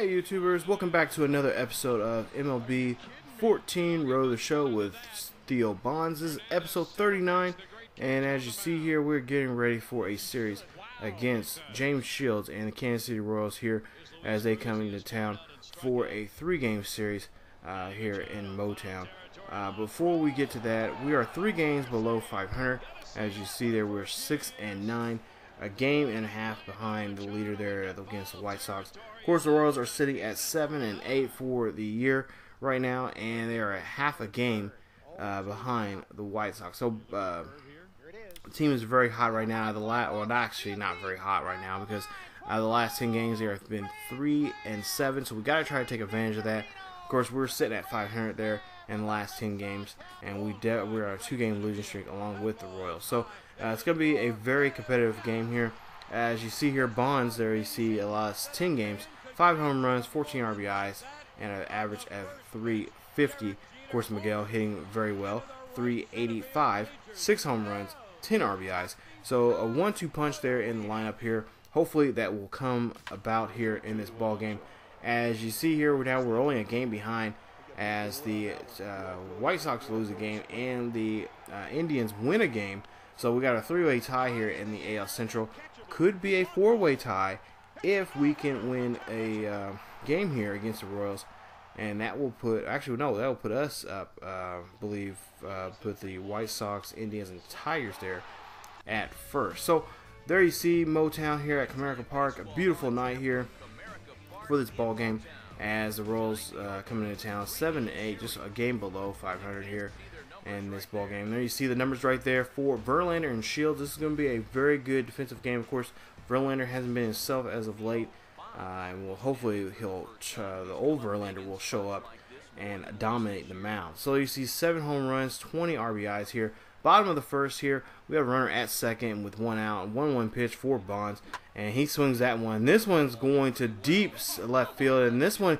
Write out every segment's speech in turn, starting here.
Hey YouTubers, welcome back to another episode of MLB 14 Row the Show with Theo Bonds. This is episode 39, and as you see here, we're getting ready for a series against James Shields and the Kansas City Royals here as they come into town for a 3-game series here in Motown. Before we get to that, we are 3 games below 500. As you see there, we're 6-9. A game and a half behind the leader there against the White Sox. Of course, the Royals are sitting at 7-8 for the year right now, and they are a half a game behind the White Sox. So the team is very hot right now. Well, actually not very hot right now because the last 10 games they have been 3-7. So we got to try to take advantage of that. Of course, we're sitting at 500 there in the last 10 games, and we're on a 2-game losing streak along with the Royals. So it's going to be a very competitive game here. As you see here, Bonds there, you see a last 10 games, 5 home runs, 14 RBIs, and an average of 350. Of course, Miguel hitting very well, 385, 6 home runs, 10 RBIs. So a 1-2 punch there in the lineup here. Hopefully that will come about here in this ball game. As you see here, we're only a game behind as the White Sox lose a game and the Indians win a game. So we got a 3-way tie here in the AL Central. Could be a 4-way tie if we can win a game here against the Royals, and that will put that will put us up. Put the White Sox, Indians, and Tigers there at first. So there you see Motown here at Comerica Park. A beautiful night here for this ball game as the Royals coming into town 7-8, just a game below 500 here in this ball game. There you see the numbers right there for Verlander and Shields. This is going to be a very good defensive game. Of course, Verlander hasn't been himself as of late, and hopefully the old Verlander will show up and dominate the mound. So you see 7 home runs, 20 RBIs here. Bottom of the first here, we have a runner at second with 1 out, 1-1 pitch for Bonds, and he swings that one. This one's going to deep left field, and this one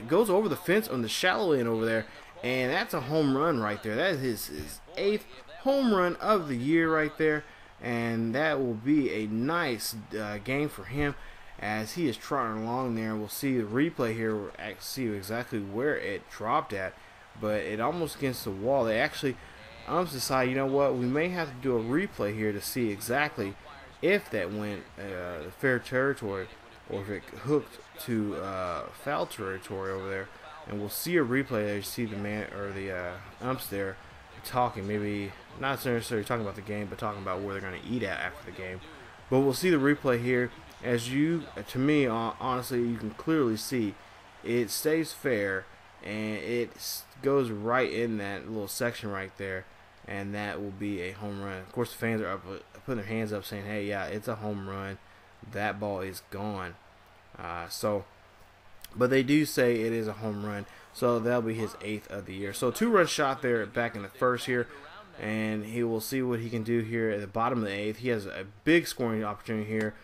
goes over the fence on the shallow end over there, and that's a home run right there. That is his 8th home run of the year right there, and that will be a nice game for him as he is trotting along there. We'll see the replay here, see exactly where it dropped at, but it almost against the wall. They actually decided, you know what, we may have to do a replay here to see exactly if that went fair territory or if it hooked to foul territory over there. And we'll see a replay there. You see the man or the umps there talking, maybe not necessarily talking about the game, but talking about where they're going to eat at after the game. But we'll see the replay here. As to me, honestly, you can clearly see it stays fair, and it goes right in that little section right there, and that will be a home run. Of course, the fans are putting their hands up saying, hey, yeah, it's a home run. That ball is gone. But they do say it is a home run, so that'll be his 8th of the year. So 2-run shot there back in the first here, and he will see what he can do here at the bottom of the 8th. He has a big scoring opportunity here.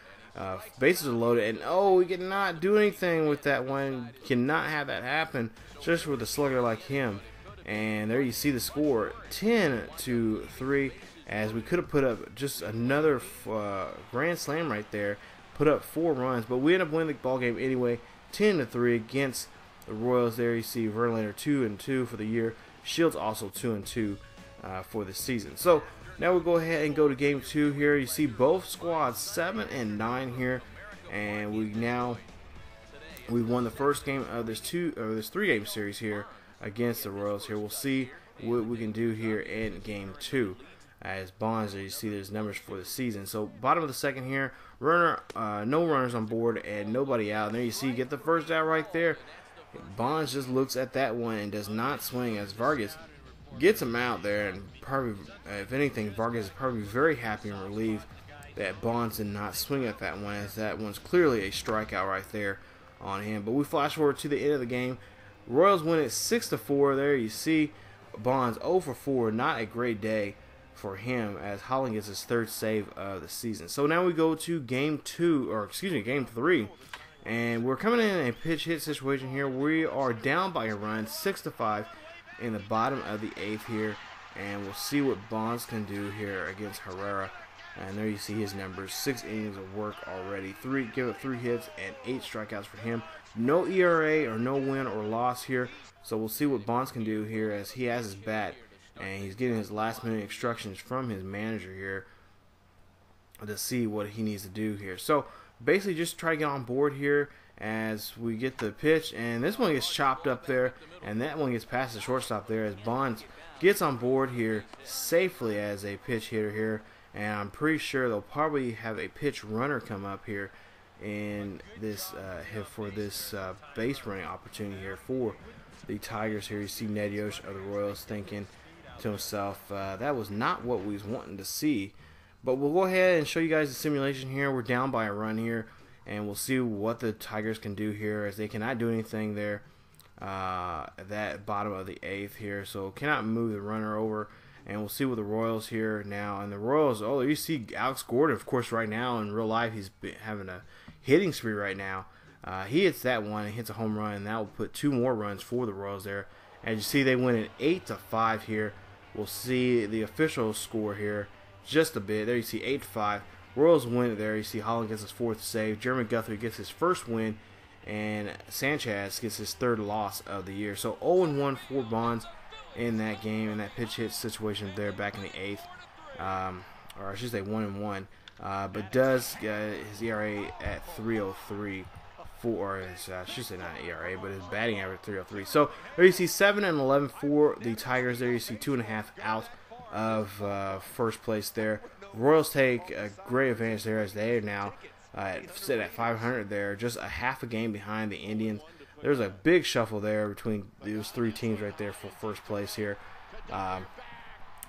Bases are loaded, and we cannot do anything with that one. Cannot have that happen, just with a slugger like him. And there you see the score, 10-3, as we could have put up just another grand slam right there, put up 4 runs, but we end up winning the ball game anyway, 10-3 against the Royals. There you see Verlander 2-2 for the year, Shields also 2-2 for the season. So now we'll go ahead and go to game 2 here. You see both squads 7-9 here, and we won the first game of this 3-game series here against the Royals here. We'll see what we can do here in game 2. As Bonds, you see there's numbers for the season. So bottom of the second here, no runners on board and nobody out. And there you see, get the first out right there. Bonds just looks at that one and does not swing as Vargas gets him out there. And probably, if anything, Vargas is probably very happy and relieved that Bonds did not swing at that one, as that one's clearly a strikeout right there on him. But we flash forward to the end of the game. Royals win it 6-4. There you see Bonds 0 for 4. Not a great day for him as Holland gets his 3rd save of the season. So now we go to game 3, and we're coming in a pitch hit situation here. We are down by a run, 6-5 in the bottom of the 8th here, and we'll see what Bonds can do here against Herrera And there you see his numbers: 6 innings of work already, give up 3 hits and 8 strikeouts for him. No ERA or no win or loss here. So we'll see what Bonds can do here, as he has his bat and he's getting his last minute instructions from his manager here to see what he needs to do here. So basically just try to get on board here as we get the pitch, and this one gets chopped up there, and that one gets past the shortstop there, as Bonds gets on board here safely as a pitch hitter here. And I'm pretty sure they'll probably have a pitch runner come up here in this for this base running opportunity here for the Tigers here. You see Ned Yosh of the Royals thinking to himself, that was not what we was wanting to see. But we'll go ahead and show you guys the simulation here. We're down by a run here, and we'll see what the Tigers can do here, as they cannot do anything there at that bottom of the 8th here. So cannot move the runner over. And we'll see with the Royals here now. And the Royals, oh, you see Alex Gordon, of course, right now in real life, he's having a hitting spree right now. He hits that one and hits a home run, and that will put 2 more runs for the Royals there. As you see, they win it 8-5 here. We'll see the official score here just a bit. There you see 8-5. Royals win it there. You see Holland gets his 4th save. Jeremy Guthrie gets his 1st win, and Sanchez gets his 3rd loss of the year. So 0-1 for Bonds in that game, in that pitch hit situation there back in the 8th, or I should say 1-1, but does get his ERA at 3.03 for his, I should say not ERA, but his batting average 3.03. So there you see 7-11 for the Tigers. There you see 2.5 out of first place there. Royals take a great advantage there, as they are now sit at 500 there, just a half a game behind the Indians. There's a big shuffle there between those 3 teams right there for first place here. Of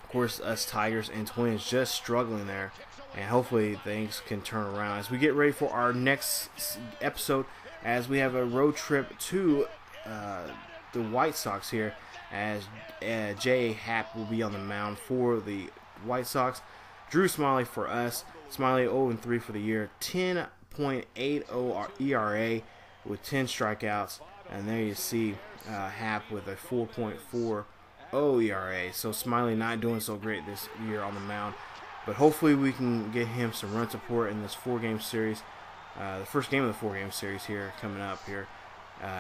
course, us Tigers and Twins just struggling there, and hopefully things can turn around as we get ready for our next episode, as we have a road trip to the White Sox here, as J.A. Happ will be on the mound for the White Sox. Drew Smyly for us. Smyly 0-3 for the year, 10.80 ERA. with 10 strikeouts, and there you see Happ with a 4.40 ERA. So Smyly not doing so great this year on the mound, but hopefully we can get him some run support in this 4-game series, the first game of the 4-game series here coming up here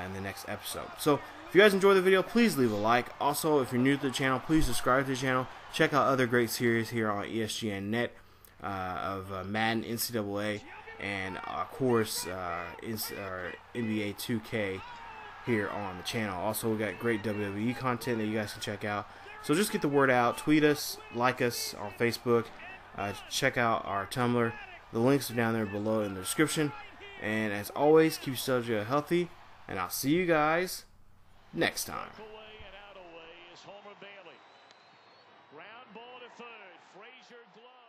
in the next episode. So if you guys enjoyed the video, please leave a like. Also, if you're new to the channel, please subscribe to the channel. Check out other great series here on ESGNet of Madden, NCAA, and of course NBA 2K here on the channel. Also, we got great WWE content that you guys can check out. So just get the word out. Tweet us, like us on Facebook, check out our Tumblr. The links are down there below in the description. And as always, keep yourselves healthy, and I'll see you guys next time. Round ball to third. Frazier glove.